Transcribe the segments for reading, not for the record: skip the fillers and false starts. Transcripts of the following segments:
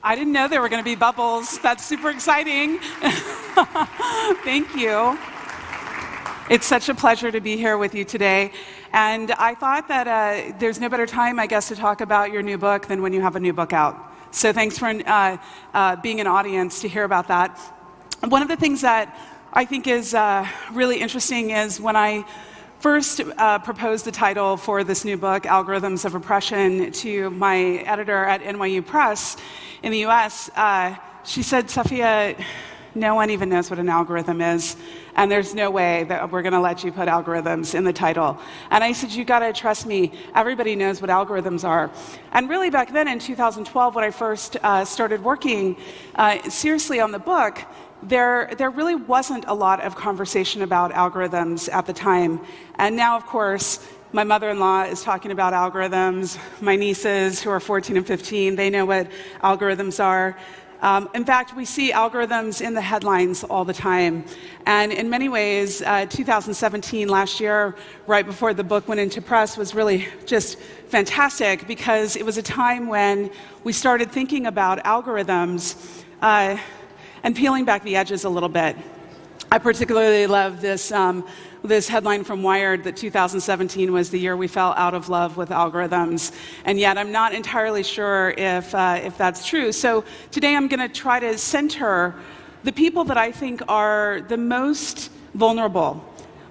I didn't know there were going to be bubbles. That's super exciting. Thank you. It's such a pleasure to be here with you today. And I thought that there's no better time, I guess, to talk about your new book than when you have a new book out. So thanks for being an audience to hear about that. One of the things that I think is really interesting is when I first proposed the title for this new book, Algorithms of Oppression, to my editor at NYU Press in the US, she said, Safiya, no one even knows what an algorithm is, and there's no way that we're going to let you put algorithms in the title. And I said, you got to trust me, everybody knows what algorithms are. And really back then in 2012, when I first started working seriously on the book, there really wasn't a lot of conversation about algorithms at the time. And now, of course, my mother-in-law is talking about algorithms. My nieces, who are 14 and 15, they know what algorithms are. In fact, we see algorithms in the headlines all the time. And in many ways, 2017, last year, right before the book went into press, was really just fantastic because it was a time when we started thinking about algorithms and peeling back the edges a little bit. I particularly love this headline from Wired that 2017 was the year we fell out of love with algorithms, and yet I'm not entirely sure if that's true. So today I'm going to try to center the people that I think are the most vulnerable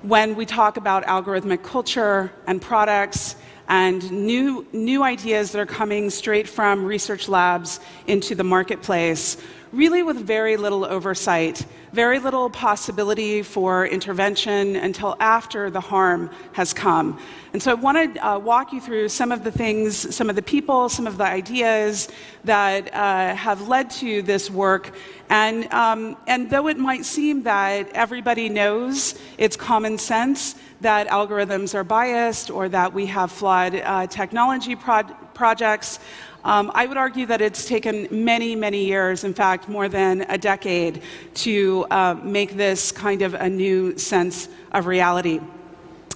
when we talk about algorithmic culture and products and new ideas that are coming straight from research labs into the marketplace, really with very little oversight, very little possibility for intervention until after the harm has come. And so I want to walk you through some of the things, some of the people, some of the ideas that have led to this work. And though it might seem that everybody knows, it's common sense that algorithms are biased or that we have flawed technology projects, I would argue that it's taken many, many years, in fact, more than a decade, to make this kind of a new sense of reality.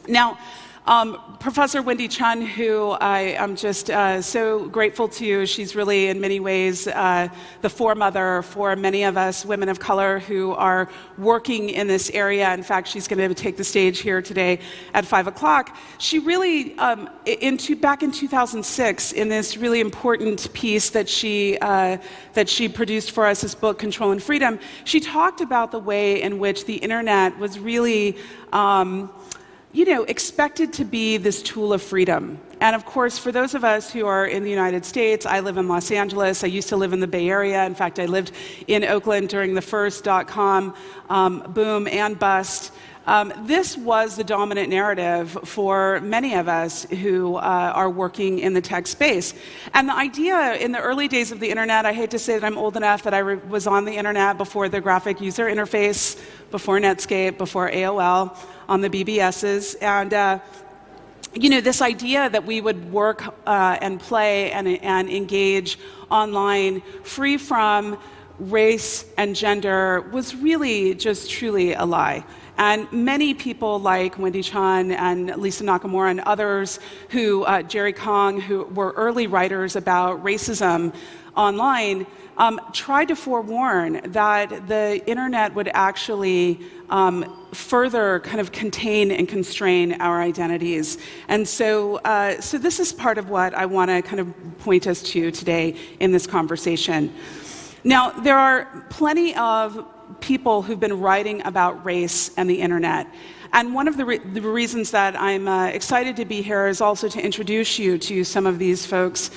Now, Professor Wendy Chun, who I am just so grateful to, she's really in many ways the foremother for many of us women of color who are working in this area. In fact, she's going to take the stage here today at 5 o'clock. She really, back in 2006, in this really important piece that she produced for us, this book, Control and Freedom, she talked about the way in which the internet was really expected to be this tool of freedom. And of course, for those of us who are in the United States, I live in Los Angeles. I used to live in the Bay Area. In fact, I lived in Oakland during the first .com boom and bust. This was the dominant narrative for many of us who are working in the tech space. And the idea in the early days of the internet, I hate to say that I'm old enough that I was on the internet before the graphic user interface, before Netscape, before AOL, on the BBSs. And this idea that we would work and play and engage online free from race and gender was really just truly a lie. And many people like Wendy Chun and Lisa Nakamura and others who, Jerry Kong, who were early writers about racism online, tried to forewarn that the internet would actually further kind of contain and constrain our identities. And so this is part of what I want to kind of point us to today in this conversation. Now, there are plenty of people who've been writing about race and the internet. And one of the reasons that I'm excited to be here is also to introduce you to some of these folks,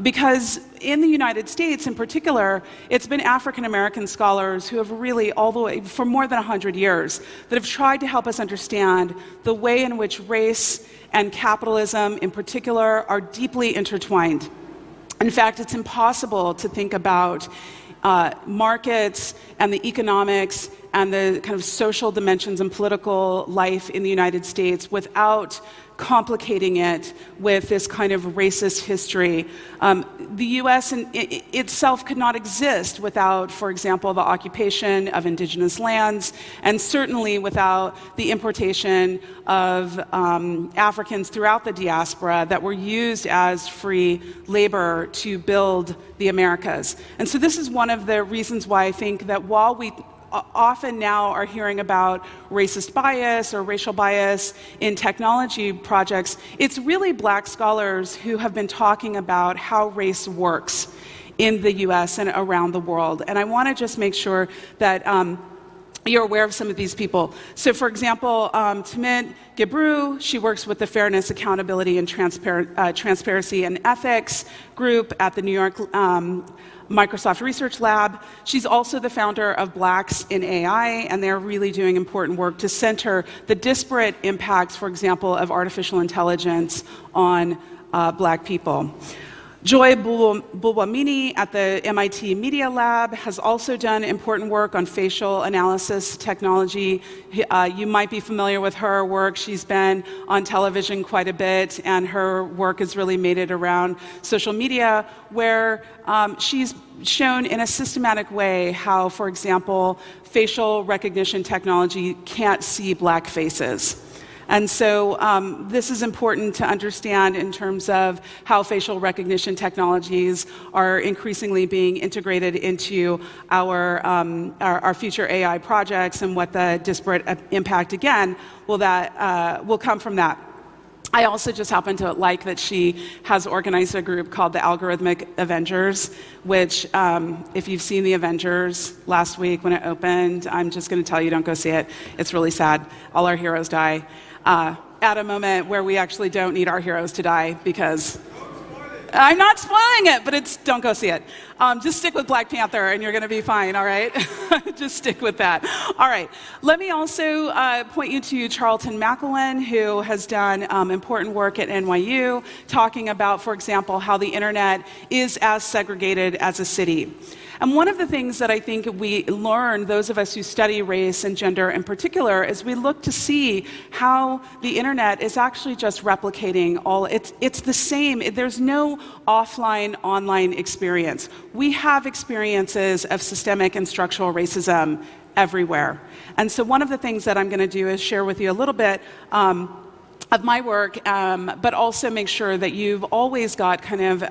because in the United States in particular, it's been African American scholars who have really, all the way for more than 100 years, that have tried to help us understand the way in which race and capitalism in particular are deeply intertwined. In fact, it's impossible to think about markets and the economics and the kind of social dimensions and political life in the United States without complicating it with this kind of racist history. The U.S. itself could not exist without, for example, the occupation of indigenous lands, and certainly without the importation of Africans throughout the diaspora that were used as free labor to build the Americas. And so this is one of the reasons why I think that while we often now are hearing about racist bias or racial bias in technology projects, it's really Black scholars who have been talking about how race works in the US and around the world. And I want to just make sure that you're aware of some of these people. So for example, Tamit Gebru, she works with the Fairness, Accountability, and Transparency and Ethics group at the New York Microsoft Research Lab. She's also the founder of Blacks in AI, and they're really doing important work to center the disparate impacts, for example, of artificial intelligence on Black people. Joy Bulwamini at the MIT Media Lab has also done important work on facial analysis technology. You might be familiar with her work. She's been on television quite a bit, and her work has really made it around social media, where she's shown in a systematic way how, for example, facial recognition technology can't see Black faces. And so this is important to understand in terms of how facial recognition technologies are increasingly being integrated into our future AI projects, and what the disparate impact, again, will come from that. I also just happen to like that she has organized a group called the Algorithmic Avengers, which, if you've seen The Avengers last week when it opened, I'm just going to tell you, don't go see it. It's really sad. All our heroes die at a moment where we actually don't need our heroes to die, because I'm not spoiling it, but don't go see it. Just stick with Black Panther and you're going to be fine, all right? Just stick with that. All right. Let me also point you to Charlton McElwain, who has done important work at NYU, talking about, for example, how the internet is as segregated as a city. And one of the things that I think we learn, those of us who study race and gender in particular, is we look to see how the internet is actually just replicating it's the same. There's no offline, online experience. We have experiences of systemic and structural racism everywhere. And so one of the things that I'm going to do is share with you a little bit of my work, but also make sure that you've always got kind of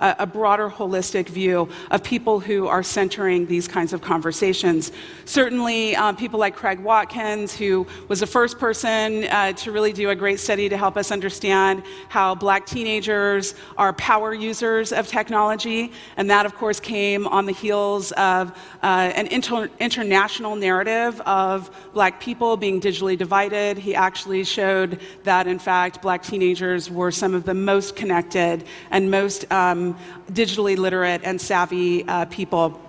a broader holistic view of people who are centering these kinds of conversations. Certainly people like Craig Watkins, who was the first person to really do a great study to help us understand how Black teenagers are power users of technology, and that of course came on the heels of an international narrative of Black people being digitally divided. He actually showed that, in fact, Black teenagers were some of the most connected and most digitally literate and savvy people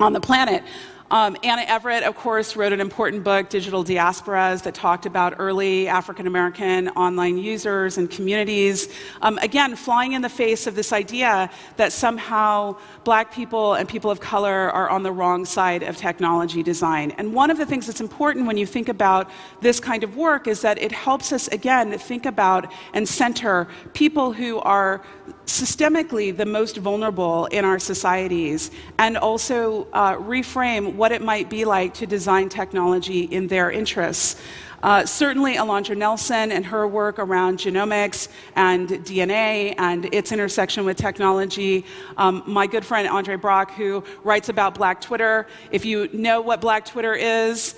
on the planet. Anna Everett, of course, wrote an important book, Digital Diasporas, that talked about early African-American online users and communities. Again, flying in the face of this idea that somehow Black people and people of color are on the wrong side of technology design. And one of the things that's important when you think about this kind of work is that it helps us, again, think about and center people who are systemically the most vulnerable in our societies, and also reframe what it might be like to design technology in their interests. Certainly Alondra Nelson and her work around genomics and DNA and its intersection with technology. My good friend Andre Brock, who writes about Black Twitter. If you know what Black Twitter is,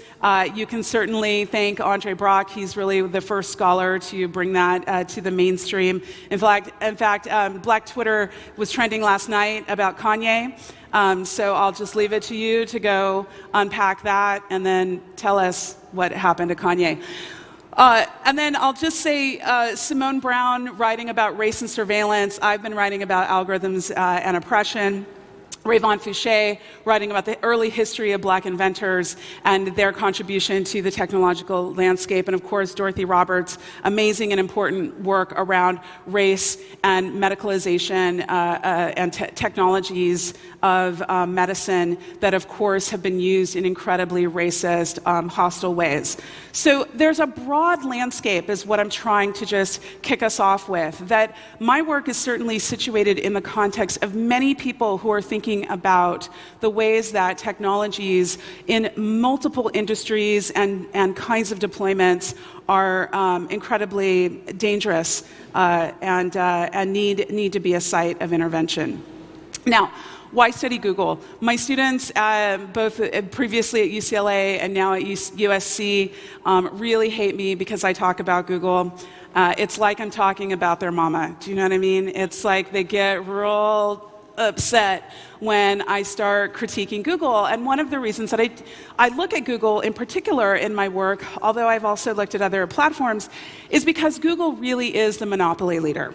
you can certainly thank Andre Brock. He's really the first scholar to bring that to the mainstream. In fact, Black Twitter was trending last night about Kanye. So I'll just leave it to you to go unpack that and then tell us what happened to Kanye. And then I'll just say Simone Brown writing about race and surveillance. I've been writing about algorithms and oppression. Rayvon Fouché, writing about the early history of Black inventors and their contribution to the technological landscape. And of course, Dorothy Roberts' amazing and important work around race and medicalization and technologies of medicine that, of course, have been used in incredibly racist, hostile ways. So there's a broad landscape, is what I'm trying to just kick us off with, that my work is certainly situated in the context of many people who are thinking about the ways that technologies in multiple industries and kinds of deployments are incredibly dangerous and need to be a site of intervention. Now, why study Google? My students, both previously at UCLA and now at USC, really hate me because I talk about Google. It's like I'm talking about their mama. Do you know what I mean? It's like they get real upset when I start critiquing Google. And one of the reasons that I look at Google in particular in my work, although I've also looked at other platforms, is because Google really is the monopoly leader.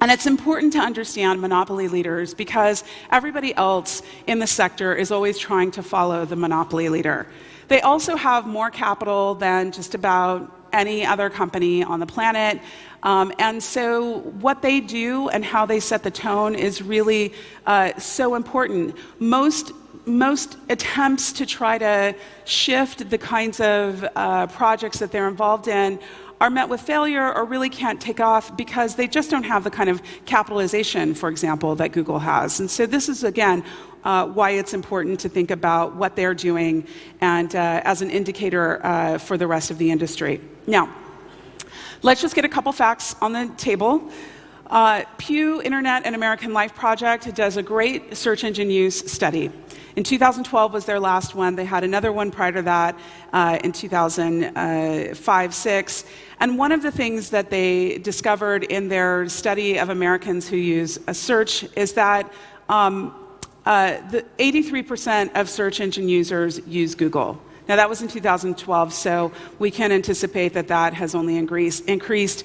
And it's important to understand monopoly leaders because everybody else in the sector is always trying to follow the monopoly leader. They also have more capital than just about any other company on the planet. And so what they do and how they set the tone is really so important. Most attempts to try to shift the kinds of projects that they're involved in are met with failure or really can't take off because they just don't have the kind of capitalization, for example, that Google has. And so this is, again, why it's important to think about what they're doing and as an indicator for the rest of the industry. Now, let's just get a couple facts on the table. Pew Internet and American Life Project does a great search engine use study. In 2012 was their last one. They had another one prior to that in 2005-06. And one of the things that they discovered in their study of Americans who use a search is that 83% of search engine users use Google. Now, that was in 2012, so we can anticipate that that has only increased.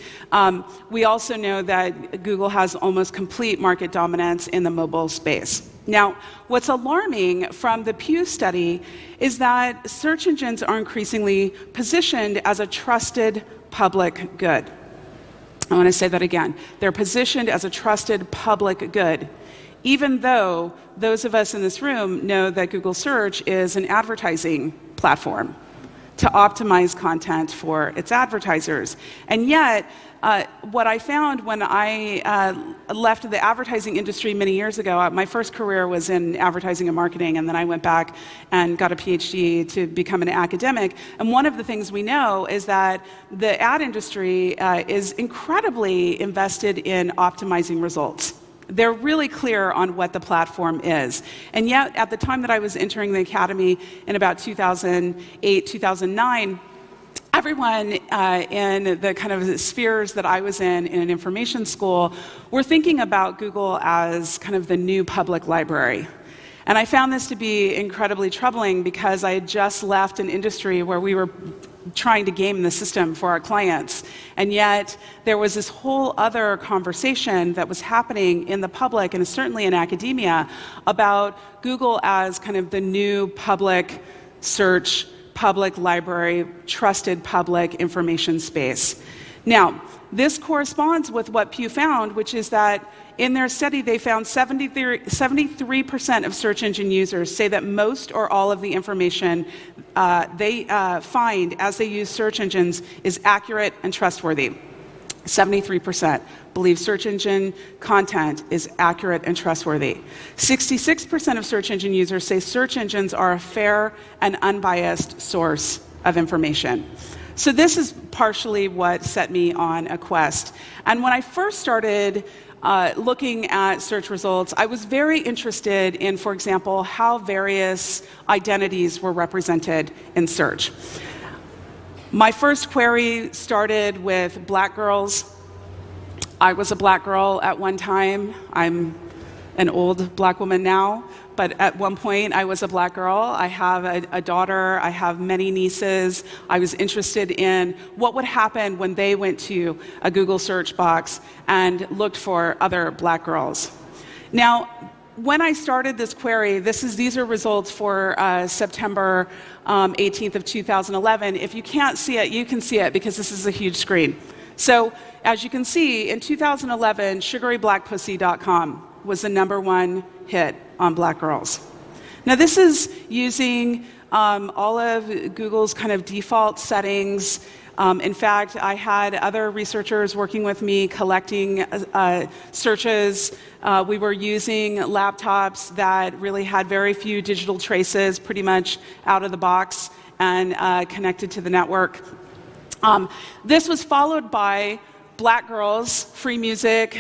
We also know that Google has almost complete market dominance in the mobile space. Now, what's alarming from the Pew study is that search engines are increasingly positioned as a trusted public good. I want to say that again. They're positioned as a trusted public good, even though those of us in this room know that Google Search is an advertising platform to optimize content for its advertisers. And yet, what I found when I left the advertising industry many years ago, my first career was in advertising and marketing, and then I went back and got a PhD to become an academic. And one of the things we know is that the ad industry is incredibly invested in optimizing results. They're really clear on what the platform is. And yet, at the time that I was entering the academy in about 2008, 2009, everyone in the kind of spheres that I was in an information school were thinking about Google as kind of the new public library. And I found this to be incredibly troubling because I had just left an industry where we were trying to game the system for our clients. And yet, there was this whole other conversation that was happening in the public, and certainly in academia, about Google as kind of the new public search, public library, trusted public information space. Now, this corresponds with what Pew found, which is that in their study, they found 73% of search engine users say that most or all of the information they find as they use search engines is accurate and trustworthy. 73% believe search engine content is accurate and trustworthy. 66% of search engine users say search engines are a fair and unbiased source of information. So this is partially what set me on a quest. And when I first started looking at search results, I was very interested in, for example, how various identities were represented in search. My first query started with black girls. I was a black girl at one time. I'm an old black woman now, but at one point I was a black girl. I have a daughter. I have many nieces. I was interested in what would happen when they went to a Google search box and looked for other black girls. Now, when I started this query, these are results for September 18th of 2011. If you can't see it, you can see it because this is a huge screen. So as you can see, in 2011, sugaryblackpussy.com was the #1 hit on black girls. Now this is using all of Google's kind of default settings. In fact, I had other researchers working with me collecting searches. We were using laptops that really had very few digital traces, pretty much out of the box and connected to the network. This was followed by black girls, free music,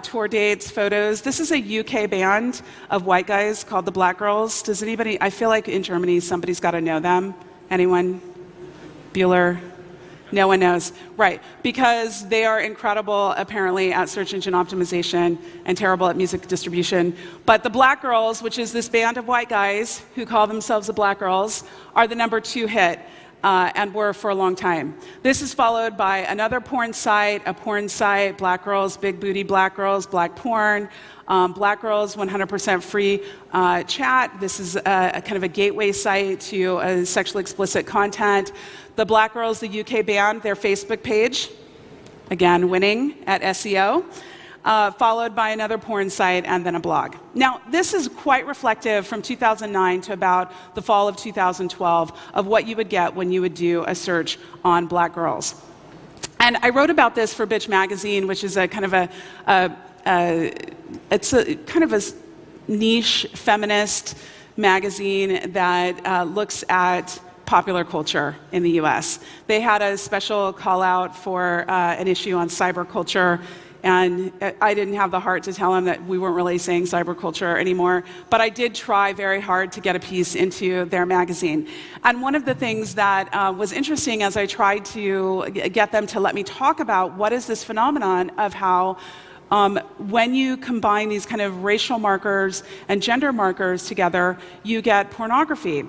tour dates, photos. This is a UK band of white guys called the Black Girls. Does anybody, I feel like in Germany somebody's got to know them. Anyone? Bueller? No one knows. Right, because they are incredible, apparently, at search engine optimization and terrible at music distribution. But the Black Girls, which is this band of white guys who call themselves the Black Girls, are the #2 hit. And were for a long time. This is followed by another porn site, black girls, big booty black girls, black porn, black girls, 100% free chat. This is a kind of a gateway site to sexually explicit content. The Black Girls, the UK band, their Facebook page, again, winning at SEO. Followed by another porn site and then a blog. Now, this is quite reflective from 2009 to about the fall of 2012 of what you would get when you would do a search on black girls. And I wrote about this for Bitch Magazine, which is a kind of a niche feminist magazine that looks at popular culture in the US. They had a special call out for an issue on cyberculture. And I didn't have the heart to tell him that we weren't really saying cyberculture anymore, but I did try very hard to get a piece into their magazine. And one of the things that was interesting as I tried to get them to let me talk about what is this phenomenon of how when you combine these kind of racial markers and gender markers together, you get pornography.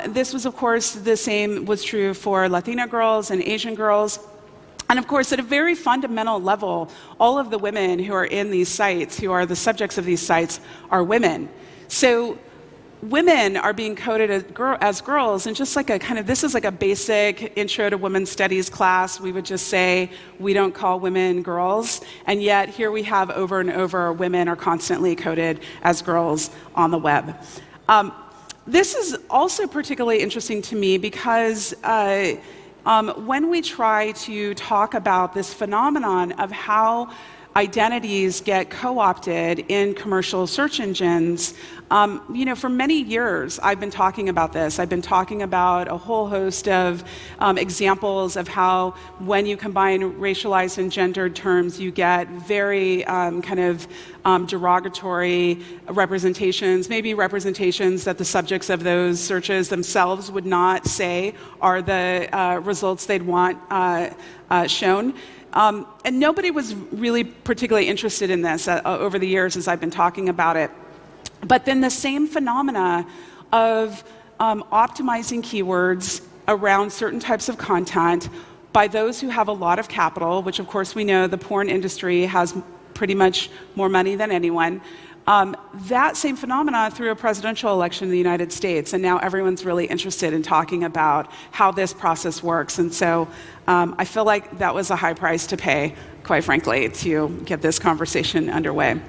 This was, of course, the same was true for Latina girls and Asian girls. And of course, at a very fundamental level, all of the women who are in these sites, who are the subjects of these sites, are women. So women are being coded as girls, and just like a kind of, this is like a basic intro to women's studies class. We would just say, we don't call women girls, and yet here we have over and over, women are constantly coded as girls on the web. This is also particularly interesting to me because when we try to talk about this phenomenon of how identities get co-opted in commercial search engines, for many years I've been talking about this. I've been talking about a whole host of examples of how when you combine racialized and gendered terms, you get very derogatory representations, maybe representations that the subjects of those searches themselves would not say are the results they'd want shown. And nobody was really particularly interested in this over the years as I've been talking about it. But then the same phenomena of optimizing keywords around certain types of content by those who have a lot of capital, which of course we know the porn industry has pretty much more money than anyone, that same phenomena through a presidential election in the United States. And now everyone's really interested in talking about how this process works. And so I feel like that was a high price to pay, quite frankly, to get this conversation underway.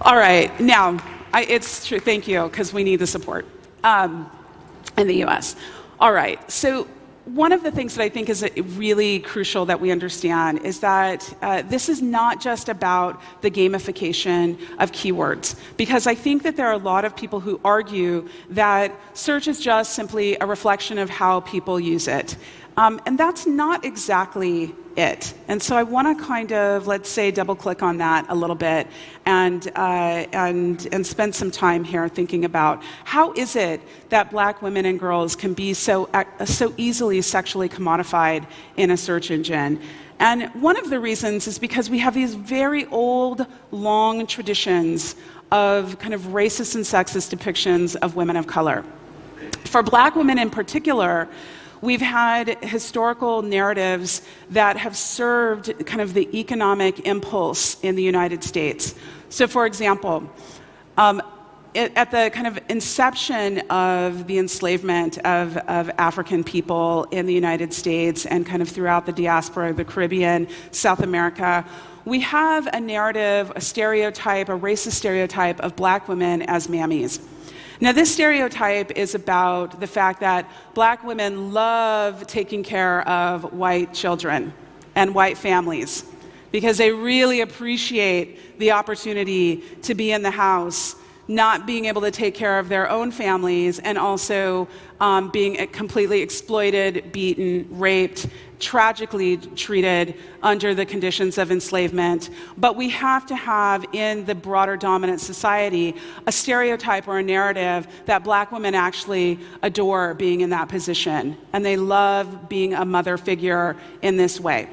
All right, now, it's true, thank you, because we need the support in the US. All right, so one of the things that I think is really crucial that we understand is that this is not just about the gamification of keywords, because I think that there are a lot of people who argue that search is just simply a reflection of how people use it. And that's not exactly it. And so I want to kind of, let's say, double click on that a little bit and spend some time here thinking about how is it that black women and girls can be so easily sexually commodified in a search engine. And one of the reasons is because we have these very old, long traditions of kind of racist and sexist depictions of women of color. For black women in particular, we've had historical narratives that have served kind of the economic impulse in the United States. So for example, At the kind of inception of the enslavement of African people in the United States and kind of throughout the diaspora, the Caribbean, South America, we have a narrative, a stereotype, a racist stereotype of black women as mammies. Now, this stereotype is about the fact that black women love taking care of white children and white families because they really appreciate the opportunity to be in the house, not being able to take care of their own families, and also being completely exploited, beaten, raped, tragically treated under the conditions of enslavement. But we have to have, in the broader dominant society, a stereotype or a narrative that black women actually adore being in that position, and they love being a mother figure in this way.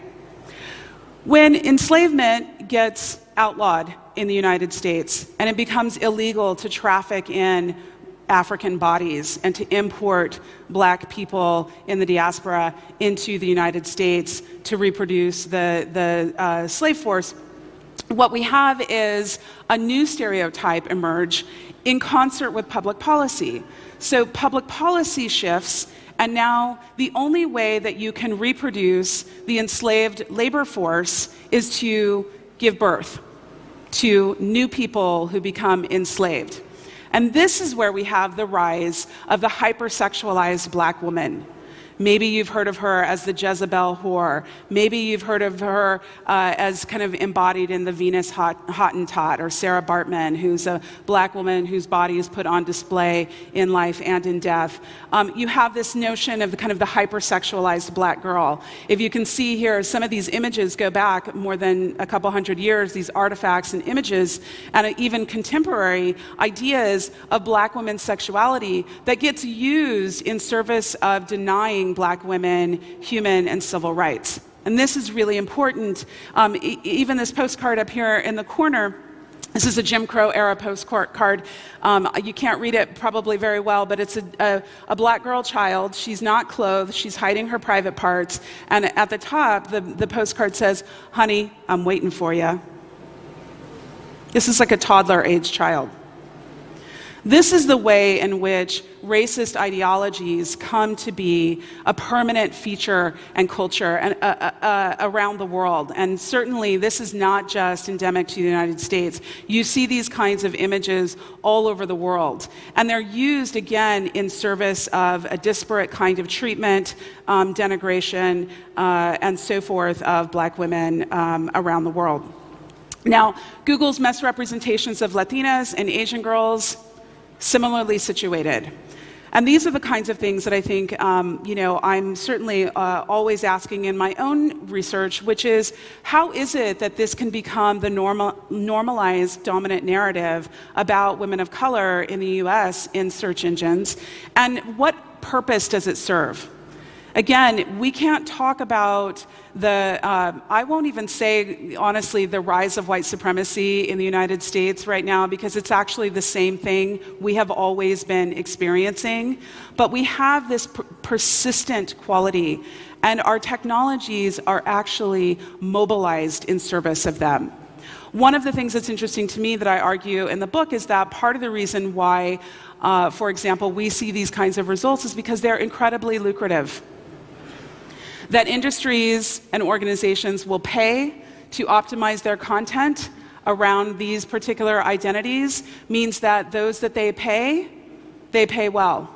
When enslavement gets outlawed in the United States and it becomes illegal to traffic in African bodies and to import black people in the diaspora into the United States to reproduce the slave force, what we have is a new stereotype emerge in concert with public policy. So public policy shifts, and now the only way that you can reproduce the enslaved labor force is to give birth to new people who become enslaved. And this is where we have the rise of the hypersexualized black woman. Maybe you've heard of her as the Jezebel whore. Maybe you've heard of her as kind of embodied in the Venus Hottentot, or Sarah Bartman, who's a black woman whose body is put on display in life and in death. You have this notion of the kind of the hypersexualized black girl. If you can see here, some of these images go back more than a couple hundred years, these artifacts and images, and even contemporary ideas of black women's sexuality that gets used in service of denying black women human and civil rights. And this is really important. Even this postcard up here in the corner, this is a Jim Crow era postcard. You can't read it probably very well, but it's a black girl child. She's not clothed. She's hiding her private parts. And at the top, the postcard says, "Honey, I'm waiting for you." This is like a toddler-age child. This is the way in which racist ideologies come to be a permanent feature and culture around the world. And certainly this is not just endemic to the United States. You see these kinds of images all over the world. And they're used, again, in service of a disparate kind of treatment, denigration, and so forth of black women around the world. Now, Google's misrepresentations of Latinas and Asian girls, similarly situated. And these are the kinds of things that I think, I'm certainly always asking in my own research, which is, how is it that this can become the normalized dominant narrative about women of color in the US in search engines? And what purpose does it serve? Again, we can't talk about I won't even say, honestly, the rise of white supremacy in the United States right now, because it's actually the same thing we have always been experiencing. But we have this persistent quality, and our technologies are actually mobilized in service of them. One of the things that's interesting to me that I argue in the book is that part of the reason why, for example, we see these kinds of results is because they're incredibly lucrative. That industries and organizations will pay to optimize their content around these particular identities means that those that they pay well.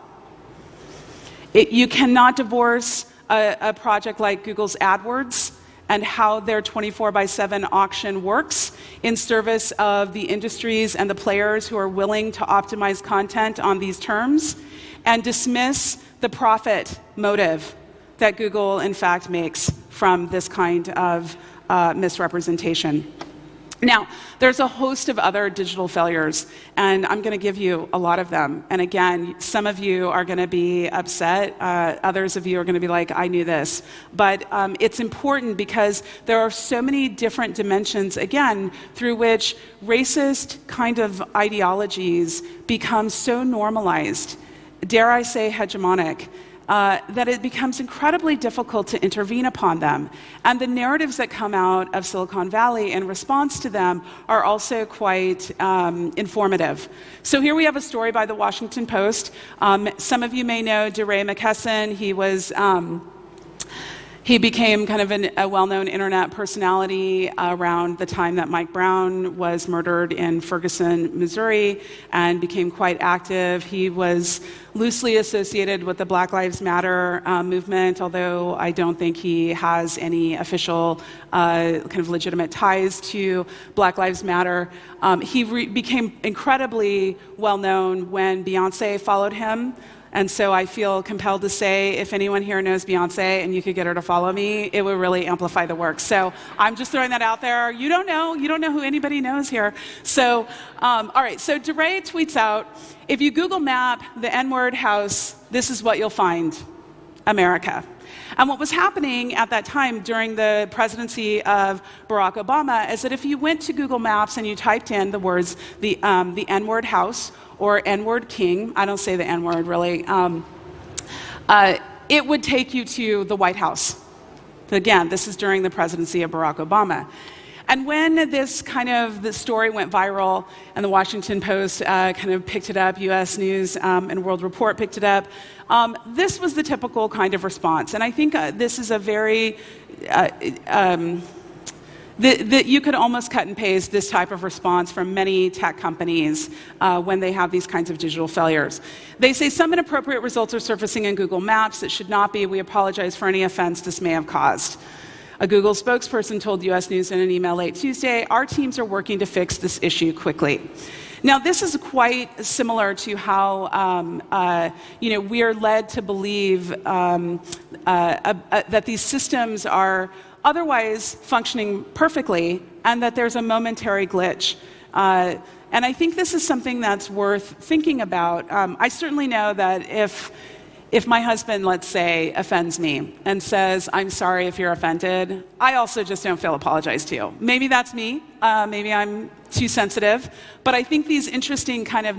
You cannot divorce a project like Google's AdWords and how their 24/7 auction works in service of the industries and the players who are willing to optimize content on these terms, and dismiss the profit motive that Google, in fact, makes from this kind of misrepresentation. Now, there's a host of other digital failures, and I'm going to give you a lot of them. And again, some of you are going to be upset. Others of you are going to be like, I knew this. But it's important because there are so many different dimensions, again, through which racist kind of ideologies become so normalized, dare I say hegemonic, that it becomes incredibly difficult to intervene upon them. And the narratives that come out of Silicon Valley in response to them are also quite informative. So here we have a story by the Washington Post. Some of you may know DeRay McKesson. He became kind of a well-known internet personality around the time that Mike Brown was murdered in Ferguson, Missouri, and became quite active. He was loosely associated with the Black Lives Matter movement, although I don't think he has any official kind of legitimate ties to Black Lives Matter. He became incredibly well-known when Beyoncé followed him. And so I feel compelled to say, if anyone here knows Beyoncé and you could get her to follow me, it would really amplify the work. So I'm just throwing that out there. You don't know who anybody knows here. So, all right, so DeRay tweets out, if you Google map the N-word house, this is what you'll find, America. And what was happening at that time during the presidency of Barack Obama is that if you went to Google Maps and you typed in the words, the N-word house, or N-word king, I don't say the N-word really, it would take you to the White House. Again, this is during the presidency of Barack Obama. And when the story went viral and the Washington Post kind of picked it up, US News and World Report picked it up, this was the typical kind of response. And I think this is a very, that you could almost cut and paste this type of response from many tech companies when they have these kinds of digital failures. They say some inappropriate results are surfacing in Google Maps that should not be. We apologize for any offense this may have caused. A Google spokesperson told US News in an email late Tuesday, our teams are working to fix this issue quickly. Now, this is quite similar to how we're led to believe that these systems are otherwise functioning perfectly, and that there's a momentary glitch. And I think this is something that's worth thinking about. I certainly know that if my husband, let's say, offends me and says, I'm sorry if you're offended, I also just don't feel apologized to. Maybe that's me. Maybe I'm too sensitive. But I think these interesting kind of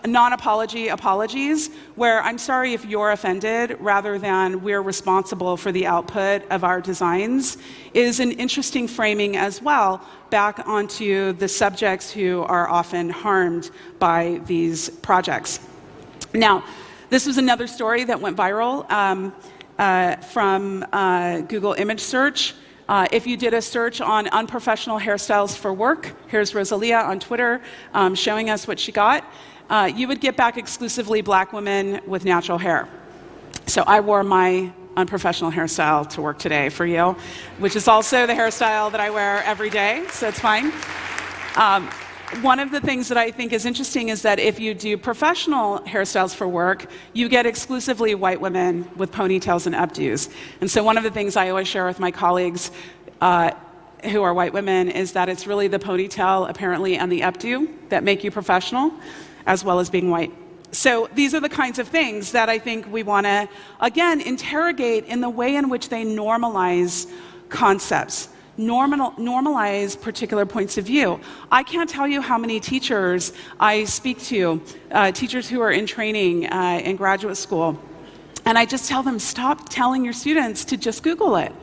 non-apology apologies, where I'm sorry if you're offended rather than we're responsible for the output of our designs, is an interesting framing as well back onto the subjects who are often harmed by these projects. Now, this was another story that went viral from Google image search. If you did a search on unprofessional hairstyles for work, here's Rosalia on Twitter showing us what she got, you would get back exclusively black women with natural hair. So I wore my unprofessional hairstyle to work today for you, which is also the hairstyle that I wear every day, so it's fine. One of the things that I think is interesting is that if you do professional hairstyles for work, you get exclusively white women with ponytails and updos. And so one of the things I always share with my colleagues who are white women is that it's really the ponytail, apparently, and the updo that make you professional, as well as being white. So these are the kinds of things that I think we want to, again, interrogate in the way in which they normalize concepts. Normalize particular points of view. I can't tell you how many teachers I speak to, teachers who are in training in graduate school, and I just tell them, stop telling your students to just Google it.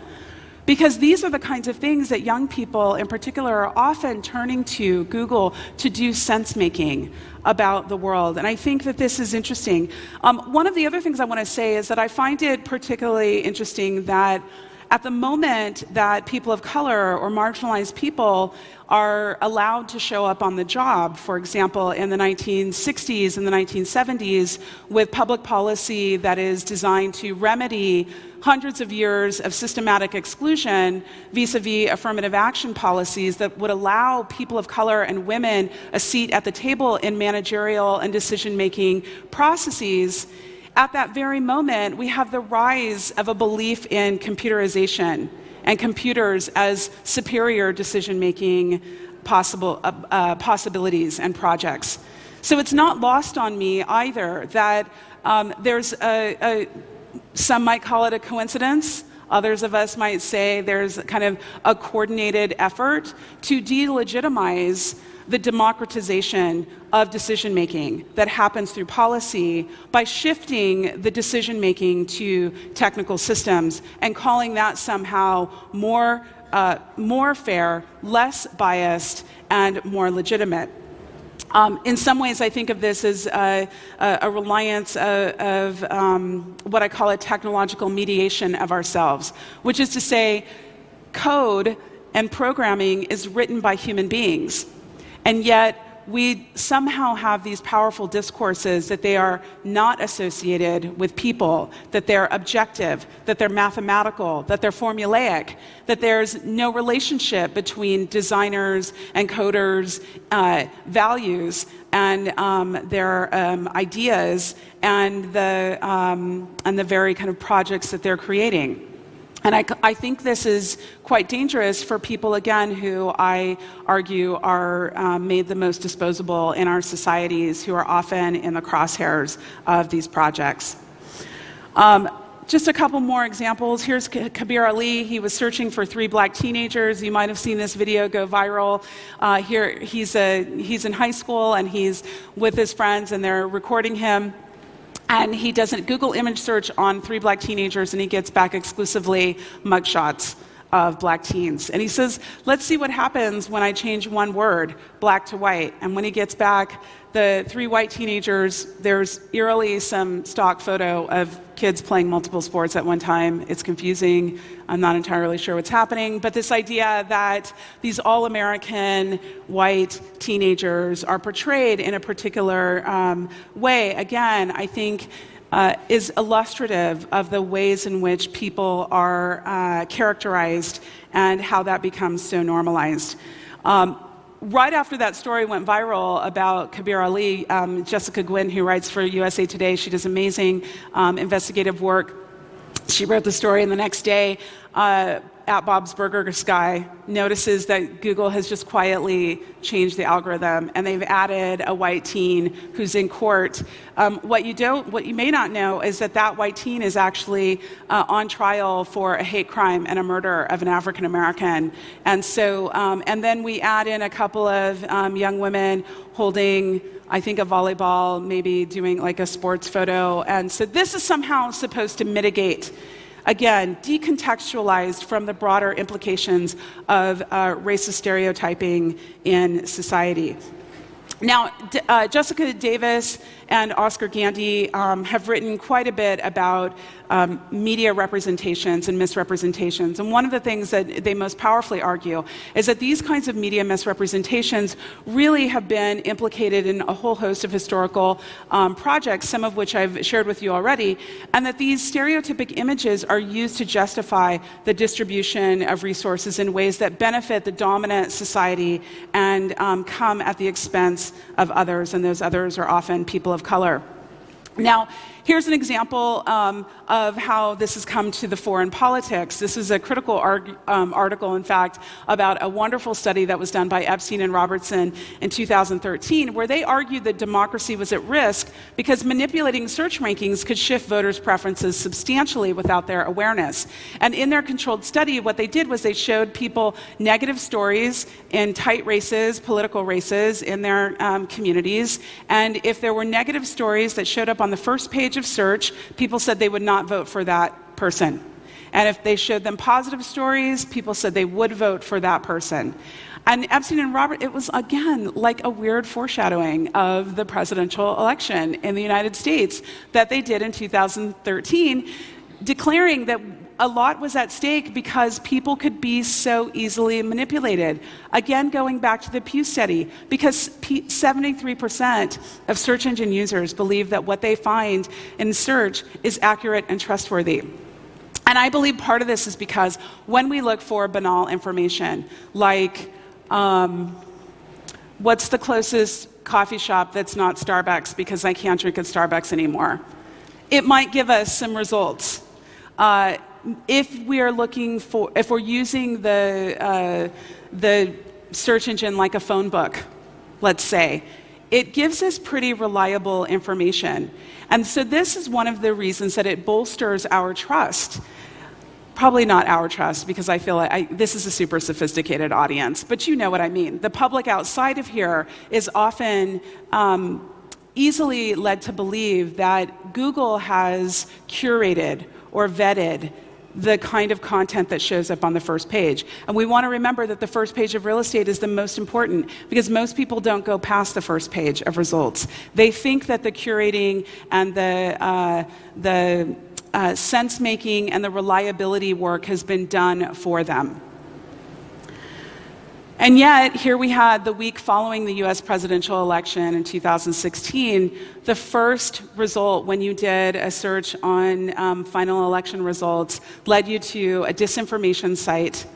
Because these are the kinds of things that young people in particular are often turning to Google to do sense-making about the world. And I think that this is interesting. One of the other things I want to say is that I find it particularly interesting that at the moment that people of color or marginalized people are allowed to show up on the job, for example, in the 1960s and the 1970s, with public policy that is designed to remedy hundreds of years of systematic exclusion vis-a-vis affirmative action policies that would allow people of color and women a seat at the table in managerial and decision-making processes. At that very moment, we have the rise of a belief in computerization and computers as superior decision-making possibilities and projects. So it's not lost on me either that there's some might call it a coincidence. Others of us might say there's kind of a coordinated effort to delegitimize the democratization of decision-making that happens through policy by shifting the decision-making to technical systems and calling that somehow more fair, less biased, and more legitimate. In some ways, I think of this as a reliance of what I call a technological mediation of ourselves, which is to say, code and programming is written by human beings, and yet we somehow have these powerful discourses that they are not associated with people, that they're objective, that they're mathematical, that they're formulaic, that there's no relationship between designers and coders' values and their ideas and the very kind of projects that they're creating. And I think this is quite dangerous for people, again, who I argue are made the most disposable in our societies, who are often in the crosshairs of these projects. Just a couple more examples. Here's Kabir Ali. He was searching for 3 black teenagers. You might have seen this video go viral. Here, he's in high school, and he's with his friends, and they're recording him. And he does a Google image search on 3 black teenagers, and he gets back exclusively mugshots of black teens. And he says, let's see what happens when I change one word, black to white. And when he gets back the 3 white teenagers, there's eerily some stock photo of kids playing multiple sports at one time. It's confusing. I'm not entirely sure what's happening. But this idea that these all-American white teenagers are portrayed in a particular way, again, I think is illustrative of the ways in which people are characterized and how that becomes so normalized. Right after that story went viral about Kabir Ali, Jessica Gwynn, who writes for USA Today, she does amazing investigative work. She wrote the story, and the next day, at Bob's Burgers guy notices that Google has just quietly changed the algorithm, and they've added a white teen who's in court. What you may not know is that white teen is actually on trial for a hate crime and a murder of an African American. And so, and then we add in a couple of young women holding, I think, a volleyball, maybe doing like a sports photo. And so this is somehow supposed to mitigate, again, decontextualized from the broader implications of racist stereotyping in society. Now, Jessica Davis and Oscar Gandy have written quite a bit about media representations and misrepresentations. And one of the things that they most powerfully argue is that these kinds of media misrepresentations really have been implicated in a whole host of historical projects, some of which I've shared with you already, and that these stereotypic images are used to justify the distribution of resources in ways that benefit the dominant society and come at the expense of others, and those others are often people of color. Now, here's an example of how this has come to the fore in politics. This is a critical article, in fact, about a wonderful study that was done by Epstein and Robertson in 2013, where they argued that democracy was at risk because manipulating search rankings could shift voters' preferences substantially without their awareness. And in their controlled study, what they did was they showed people negative stories in tight races, political races in their communities. And if there were negative stories that showed up on the first page of search, people said they would not vote for that person. And if they showed them positive stories, people said they would vote for that person. And Epstein and Robert, it was, again, like a weird foreshadowing of the presidential election in the United States that they did in 2013, declaring that a lot was at stake because people could be so easily manipulated. Again, going back to the Pew study, because 73% of search engine users believe that what they find in search is accurate and trustworthy. And I believe part of this is because when we look for banal information, like what's the closest coffee shop that's not Starbucks because I can't drink at Starbucks anymore, it might give us some results. If we're using the search engine like a phone book, let's say, it gives us pretty reliable information. And so this is one of the reasons that it bolsters our trust. probably not our trust, because I feel like this is a super sophisticated audience, but you know what I mean. The public outside of here is often easily led to believe that Google has curated or vetted the kind of content that shows up on the first page. And we want to remember that the first page of real estate is the most important, because most people don't go past the first page of results. They think that the curating and the sense-making and the reliability work has been done for them. And yet, here we had the week following the US presidential election in 2016, the first result when you did a search on final election results led you to a disinformation site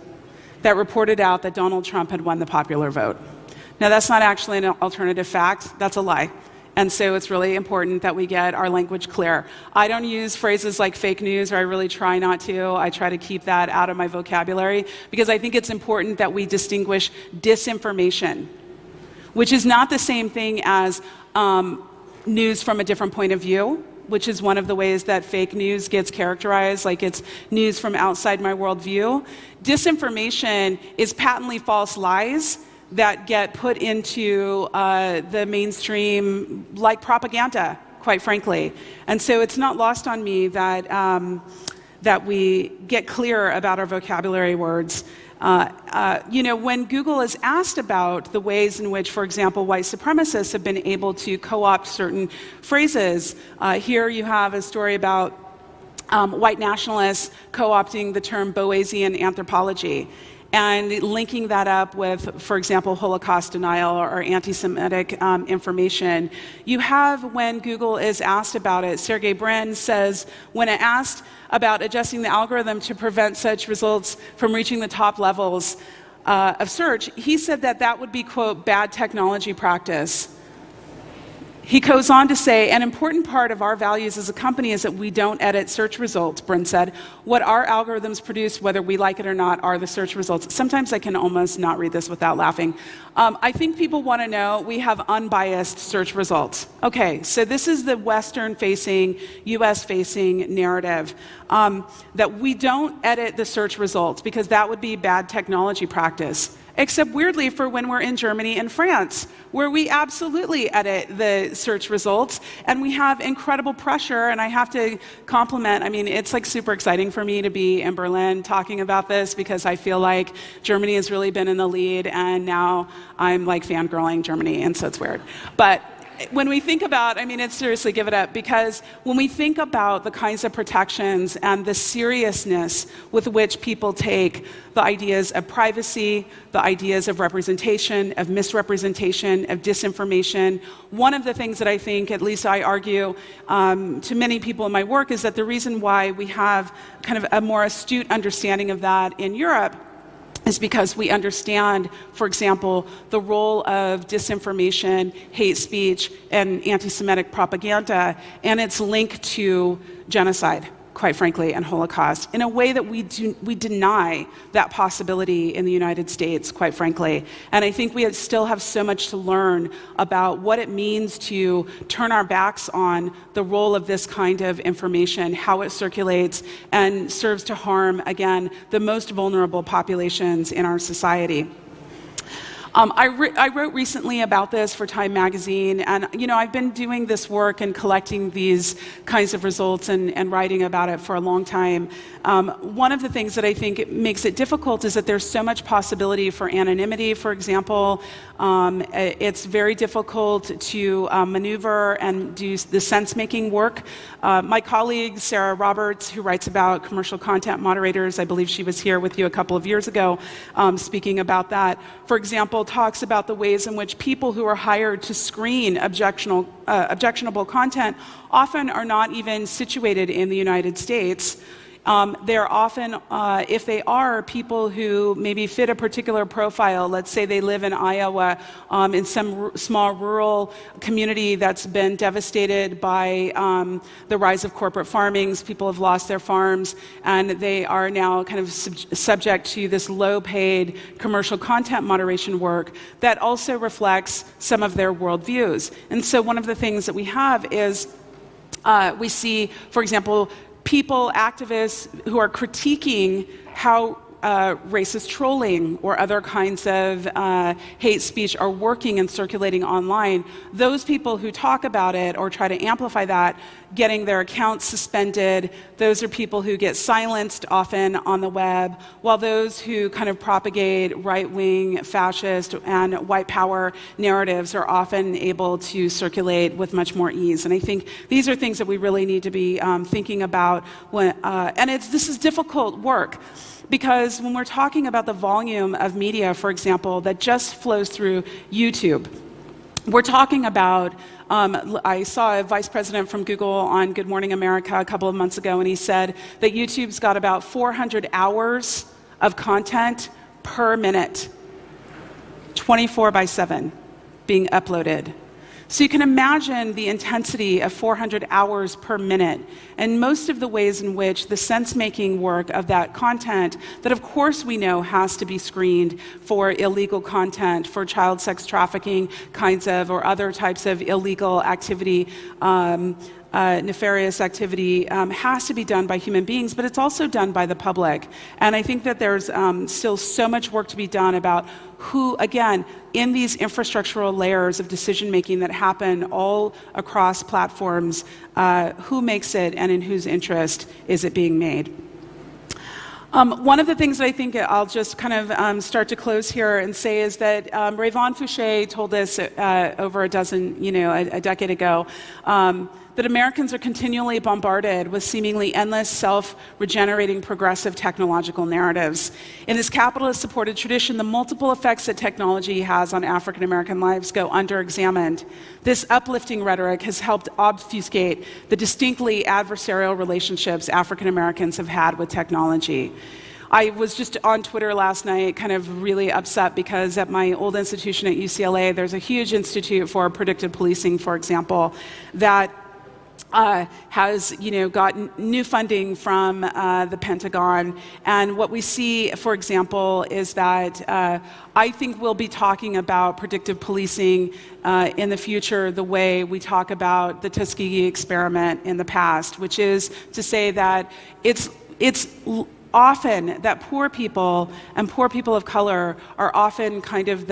that reported out that Donald Trump had won the popular vote. Now, that's not actually an alternative fact, that's a lie. And so it's really important that we get our language clear. I don't use phrases like fake news, or I really try not to. I try to keep that out of my vocabulary, because I think it's important that we distinguish disinformation, which is not the same thing as news from a different point of view, which is one of the ways that fake news gets characterized, like it's news from outside my worldview. Disinformation is patently false lies that get put into the mainstream like propaganda, quite frankly. And so it's not lost on me that, that we get clear about our vocabulary words. When Google is asked about the ways in which, for example, white supremacists have been able to co-opt certain phrases, here you have a story about white nationalists co-opting the term Boasian anthropology, and linking that up with, for example, Holocaust denial or anti-Semitic information. You have, when Google is asked about it, Sergey Brin says, when asked about adjusting the algorithm to prevent such results from reaching the top levels of search, he said that that would be, quote, bad technology practice. He goes on to say, an important part of our values as a company is that we don't edit search results, Brin said. What our algorithms produce, whether we like it or not, are the search results. Sometimes I can almost not read this without laughing. I think people want to know we have unbiased search results. Okay, so this is the Western-facing, US-facing narrative, that we don't edit the search results because that would be bad technology practice. Except weirdly for when we're in Germany and France, where we absolutely edit the search results, and we have incredible pressure. And I have to compliment, I mean, it's like super exciting for me to be in Berlin talking about this, because I feel like Germany has really been in the lead, and now I'm like fangirling Germany, and so it's weird. But when we think about, I mean, it's seriously, give it up, because when we think about the kinds of protections and the seriousness with which people take the ideas of privacy, the ideas of representation, of misrepresentation, of disinformation, one of the things that I think, at least I argue to many people in my work, is that the reason why we have kind of a more astute understanding of that in Europe is because we understand, for example, the role of disinformation, hate speech, and anti-Semitic propaganda, and its link to genocide, quite frankly, and Holocaust, in a way that we deny that possibility in the United States, quite frankly. And I think we still have so much to learn about what it means to turn our backs on the role of this kind of information, how it circulates, and serves to harm, again, the most vulnerable populations in our society. I wrote recently about this for Time magazine, and I've been doing this work and collecting these kinds of results and writing about it for a long time. One of the things that I think makes it difficult is that there's so much possibility for anonymity, for example. It's very difficult to maneuver and do the sense-making work. My colleague, Sarah Roberts, who writes about commercial content moderators, I believe she was here with you a couple of years ago speaking about that, for example, talks about the ways in which people who are hired to screen objectionable content often are not even situated in the United States. They're often, if they are, people who maybe fit a particular profile. Let's say they live in Iowa, in some small rural community that's been devastated by the rise of corporate farmings. People have lost their farms, and they are now kind of subject to this low-paid commercial content moderation work that also reflects some of their worldviews. And so one of the things that we have is we see, for example, people, activists who are critiquing how racist trolling or other kinds of hate speech are working and circulating online, those people who talk about it or try to amplify that, getting their accounts suspended, those are people who get silenced often on the web, while those who kind of propagate right-wing, fascist, and white power narratives are often able to circulate with much more ease. And I think these are things that we really need to be thinking about when, and this is difficult work. Because when we're talking about the volume of media, for example, that just flows through YouTube, we're talking about, I saw a vice president from Google on Good Morning America a couple of months ago, and he said that YouTube's got about 400 hours of content per minute, 24/7, being uploaded. So you can imagine the intensity of 400 hours per minute, and most of the ways in which the sense-making work of that content, that of course we know has to be screened for illegal content, for child sex trafficking kinds of, or other types of illegal activity, nefarious activity, has to be done by human beings, but it's also done by the public. And I think that there's still so much work to be done about who, again, in these infrastructural layers of decision-making that happen all across platforms, who makes it and in whose interest is it being made. One of the things that I think I'll just kind of start to close here and say is that Rayvon Fouché told us over a decade ago, that Americans are continually bombarded with seemingly endless, self-regenerating, progressive technological narratives. In this capitalist-supported tradition, the multiple effects that technology has on African American lives go under-examined. This uplifting rhetoric has helped obfuscate the distinctly adversarial relationships African Americans have had with technology. I was just on Twitter last night, kind of really upset because at my old institution at UCLA, there's a huge institute for predictive policing, for example, that has gotten new funding from the Pentagon. And what we see, for example, is that I think we'll be talking about predictive policing in the future the way we talk about the Tuskegee experiment in the past, which is to say that it's often that poor people and poor people of color are often kind of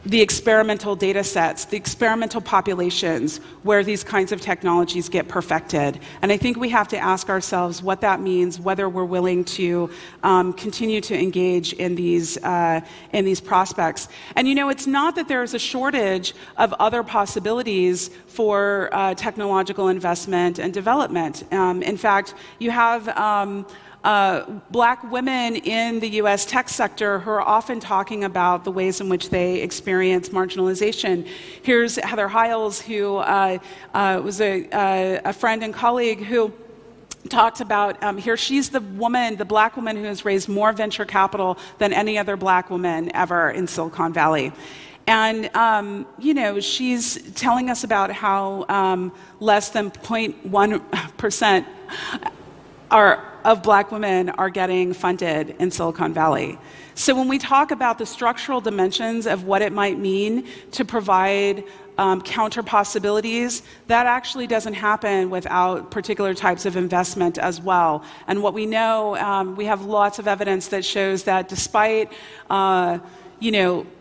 the experimental data sets, the experimental populations where these kinds of technologies get perfected. And I think we have to ask ourselves what that means, whether we're willing to continue to engage in these prospects. And it's not that there's a shortage of other possibilities for technological investment and development. In fact, you have Black women in the US tech sector who are often talking about the ways in which they experience marginalization. Here's Heather Hiles, who was a friend and colleague who talked about, she's the Black woman who has raised more venture capital than any other Black woman ever in Silicon Valley. And, she's telling us about how less than 0.1% of Black women are getting funded in Silicon Valley. So when we talk about the structural dimensions of what it might mean to provide counter possibilities, that actually doesn't happen without particular types of investment as well. And what we know, we have lots of evidence that shows that despite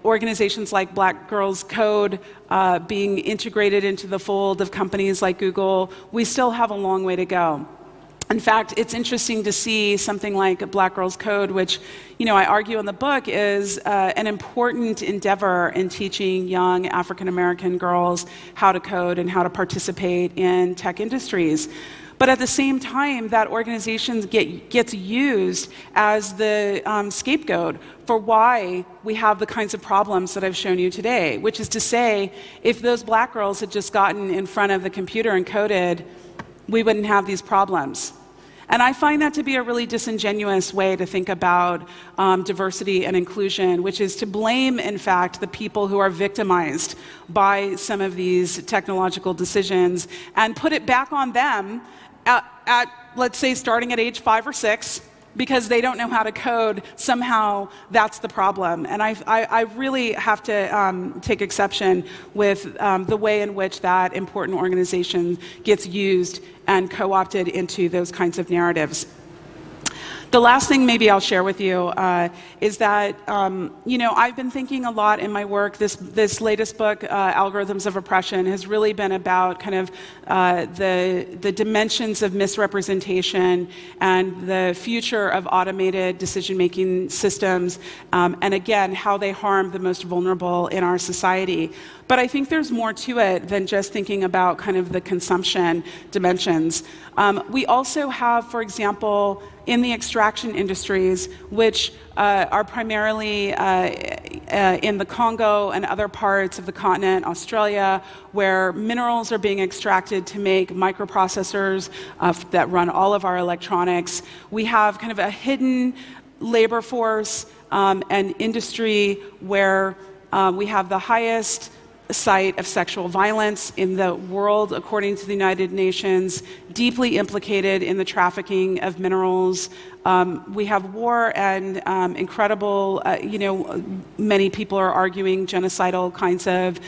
organizations like Black Girls Code being integrated into the fold of companies like Google, we still have a long way to go. In fact, it's interesting to see something like Black Girls Code, which, I argue in the book is an important endeavor in teaching young African American girls how to code and how to participate in tech industries. But at the same time, that organization gets used as the scapegoat for why we have the kinds of problems that I've shown you today, which is to say, if those Black girls had just gotten in front of the computer and coded, we wouldn't have these problems. And I find that to be a really disingenuous way to think about diversity and inclusion, which is to blame, in fact, the people who are victimized by some of these technological decisions and put it back on them at let's say, starting at age 5 or 6, because they don't know how to code, somehow that's the problem. And I really have to take exception with the way in which that important organization gets used and co-opted into those kinds of narratives. The last thing maybe I'll share with you is that, I've been thinking a lot in my work. This latest book, Algorithms of Oppression, has really been about kind of the dimensions of misrepresentation and the future of automated decision-making systems, and again, how they harm the most vulnerable in our society. But I think there's more to it than just thinking about kind of the consumption dimensions. We also have, for example, in the extraction industries, which are primarily in the Congo and other parts of the continent, Australia, where minerals are being extracted to make microprocessors that run all of our electronics. We have kind of a hidden labor force and industry where we have the highest site of sexual violence in the world, according to the United Nations, deeply implicated in the trafficking of minerals. We have war and incredible, many people are arguing genocidal kinds of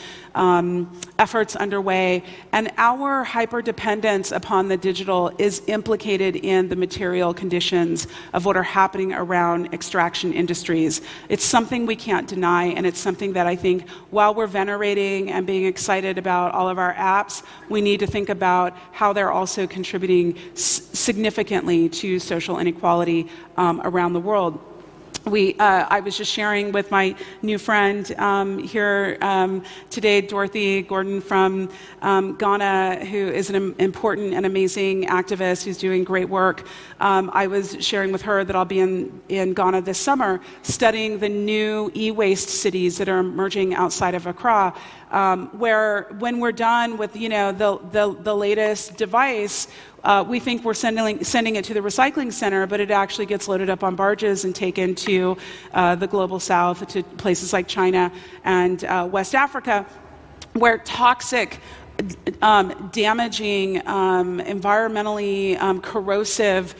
efforts underway. And our hyperdependence upon the digital is implicated in the material conditions of what are happening around extraction industries. It's something we can't deny, and it's something that I think, while we're venerating and being excited about all of our apps, we need to think about how they're also contributing significantly to social inequality around the world. I was just sharing with my new friend here today, Dorothy Gordon from Ghana, who is an important and amazing activist who's doing great work. I was sharing with her that I'll be in Ghana this summer studying the new e-waste cities that are emerging outside of Accra, where when we're done with the latest device, we think we're sending it to the recycling center, but it actually gets loaded up on barges and taken to the global south, to places like China and West Africa, where toxic, damaging, environmentally corrosive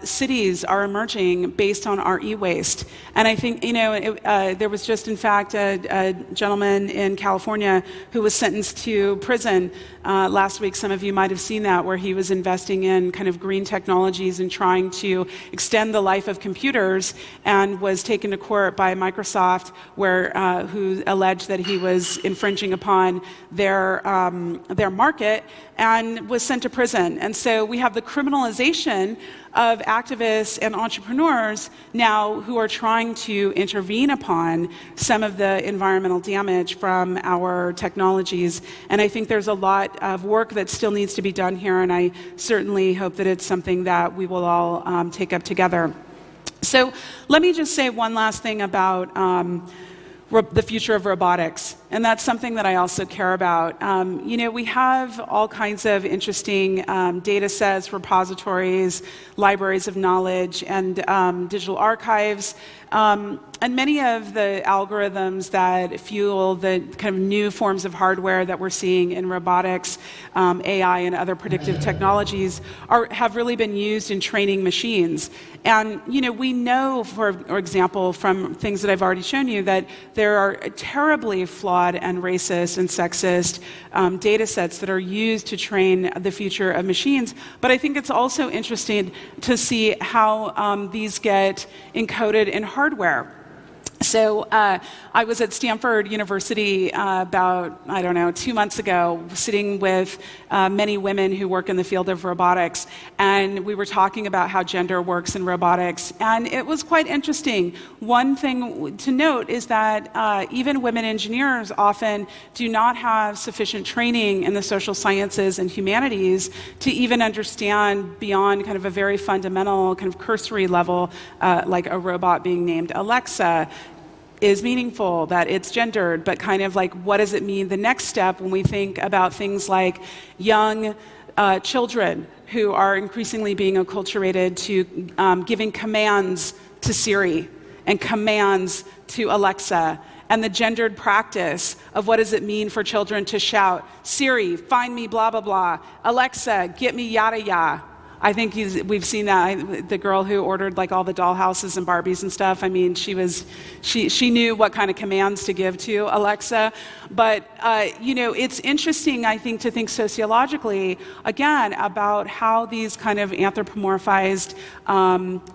cities are emerging based on our e-waste. And I think, there was just, in fact, a gentleman in California who was sentenced to prison last week. Some of you might have seen that, where he was investing in kind of green technologies and trying to extend the life of computers, and was taken to court by Microsoft, who alleged that he was infringing upon their market, and was sent to prison. And so we have the criminalization of activists and entrepreneurs now who are trying to intervene upon some of the environmental damage from our technologies. And I think there's a lot of work that still needs to be done here, and I certainly hope that it's something that we will all take up together. So let me just say one last thing about the future of robotics, and that's something that I also care about. We have all kinds of interesting data sets, repositories, libraries of knowledge, and digital archives. And many of the algorithms that fuel the kind of new forms of hardware that we're seeing in robotics, AI, and other predictive technologies have really been used in training machines. And we know, for example, from things that I've already shown you, that there are terribly flawed and racist and sexist data sets that are used to train the future of machines. But I think it's also interesting to see how these get encoded in hardware. So I was at Stanford University about, 2 months ago, sitting with many women who work in the field of robotics, and we were talking about how gender works in robotics, and it was quite interesting. One thing to note is that even women engineers often do not have sufficient training in the social sciences and humanities to even understand beyond kind of a very fundamental, kind of cursory level, like a robot being named Alexa is meaningful, that it's gendered, but kind of like, what does it mean the next step when we think about things like young children who are increasingly being acculturated to giving commands to Siri and commands to Alexa, and the gendered practice of what does it mean for children to shout, Siri, find me blah, blah, blah, Alexa, get me yada, yada. I think we've seen that. The girl who ordered like all the dollhouses and Barbies and stuff, I mean, she knew what kind of commands to give to Alexa. But, it's interesting, I think, to think sociologically, again, about how these kind of anthropomorphized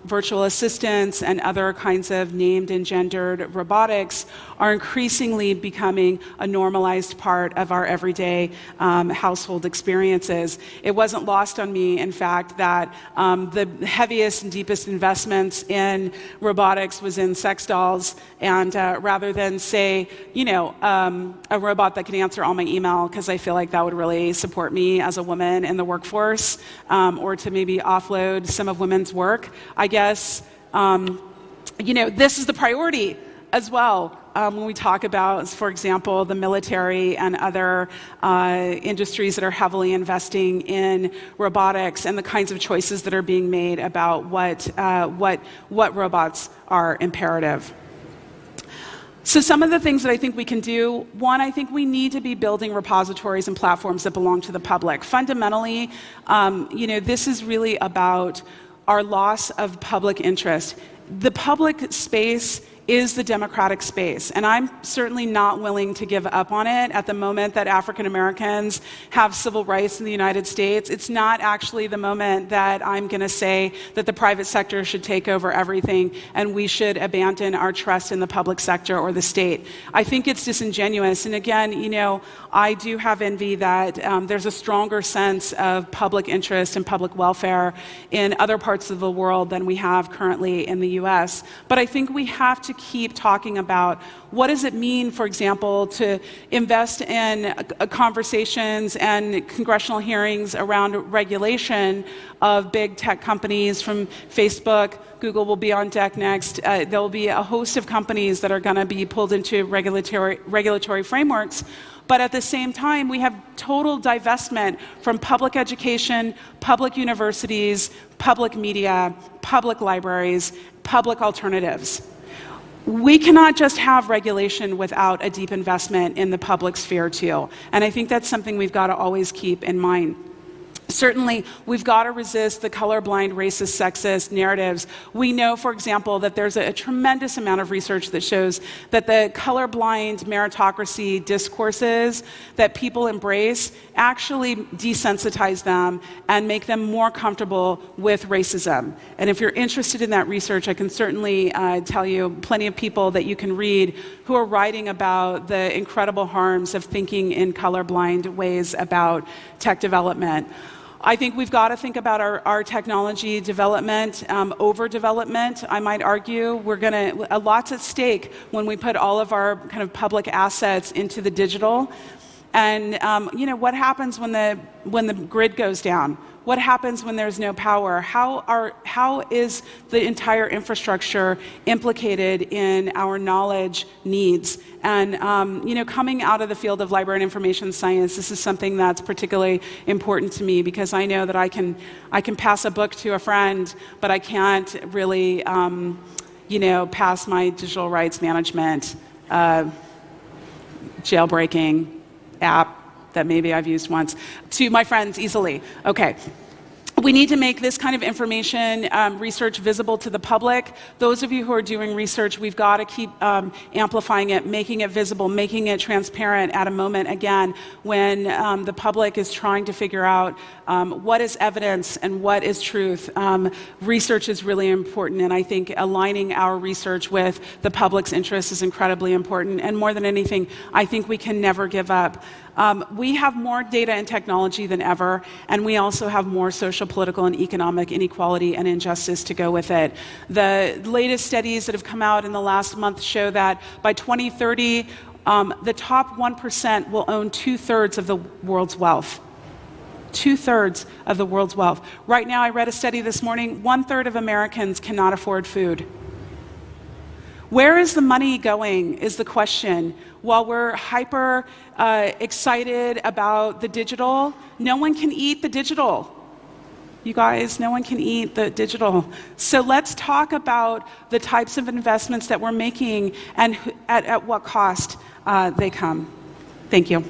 virtual assistants and other kinds of named and gendered robotics are increasingly becoming a normalized part of our everyday household experiences. It wasn't lost on me, in fact, that the heaviest and deepest investments in robotics was in sex dolls, and rather than say, a robot that can answer all my email, because I feel like that would really support me as a woman in the workforce, or to maybe offload some of women's work, I guess, this is the priority as well. When we talk about, for example, the military and other industries that are heavily investing in robotics and the kinds of choices that are being made about what robots are imperative. So some of the things that I think we can do, one, I think we need to be building repositories and platforms that belong to the public. Fundamentally, this is really about our loss of public interest. The public space is the democratic space, and I'm certainly not willing to give up on it at the moment that African Americans have civil rights in the United States. It's not actually the moment that I'm going to say that the private sector should take over everything and we should abandon our trust in the public sector or the state. I think it's disingenuous, and again, I do have envy that there's a stronger sense of public interest and public welfare in other parts of the world than we have currently in the US. But I think we have to keep talking about what does it mean, for example, to invest in conversations and congressional hearings around regulation of big tech companies from Facebook. Google will be on deck next. There will be a host of companies that are going to be pulled into regulatory frameworks. But at the same time, we have total divestment from public education, public universities, public media, public libraries, public alternatives. We cannot just have regulation without a deep investment in the public sphere too. And I think that's something we've got to always keep in mind. Certainly, we've got to resist the colorblind, racist, sexist narratives. We know, for example, that there's a tremendous amount of research that shows that the colorblind meritocracy discourses that people embrace actually desensitize them and make them more comfortable with racism. And if you're interested in that research, I can certainly tell you plenty of people that you can read who are writing about the incredible harms of thinking in colorblind ways about tech development. I think we've got to think about our technology development, overdevelopment, I might argue. Lots at stake when we put all of our kind of public assets into the digital. And what happens when the grid goes down? What happens when there's no power? How is the entire infrastructure implicated in our knowledge needs? And coming out of the field of library and information science, this is something that's particularly important to me because I know that I can pass a book to a friend, but I can't really pass my digital rights management jailbreaking app that maybe I've used once to my friends easily. Okay. We need to make this kind of information research visible to the public. Those of you who are doing research, we've got to keep amplifying it, making it visible, making it transparent at a moment, again, when the public is trying to figure out what is evidence and what is truth. Research is really important, and I think aligning our research with the public's interests is incredibly important. And more than anything, I think we can never give up. We have more data and technology than ever, and we also have more social, political, and economic inequality and injustice to go with it. The latest studies that have come out in the last month show that by 2030, the top 1% will own 2/3 of the world's wealth. 2/3 of the world's wealth. Right now, I read a study this morning, 1/3 of Americans cannot afford food. Where is the money going is the question. While we're hyper excited about the digital, no one can eat the digital. You guys, no one can eat the digital. So let's talk about the types of investments that we're making and at what cost they come. Thank you.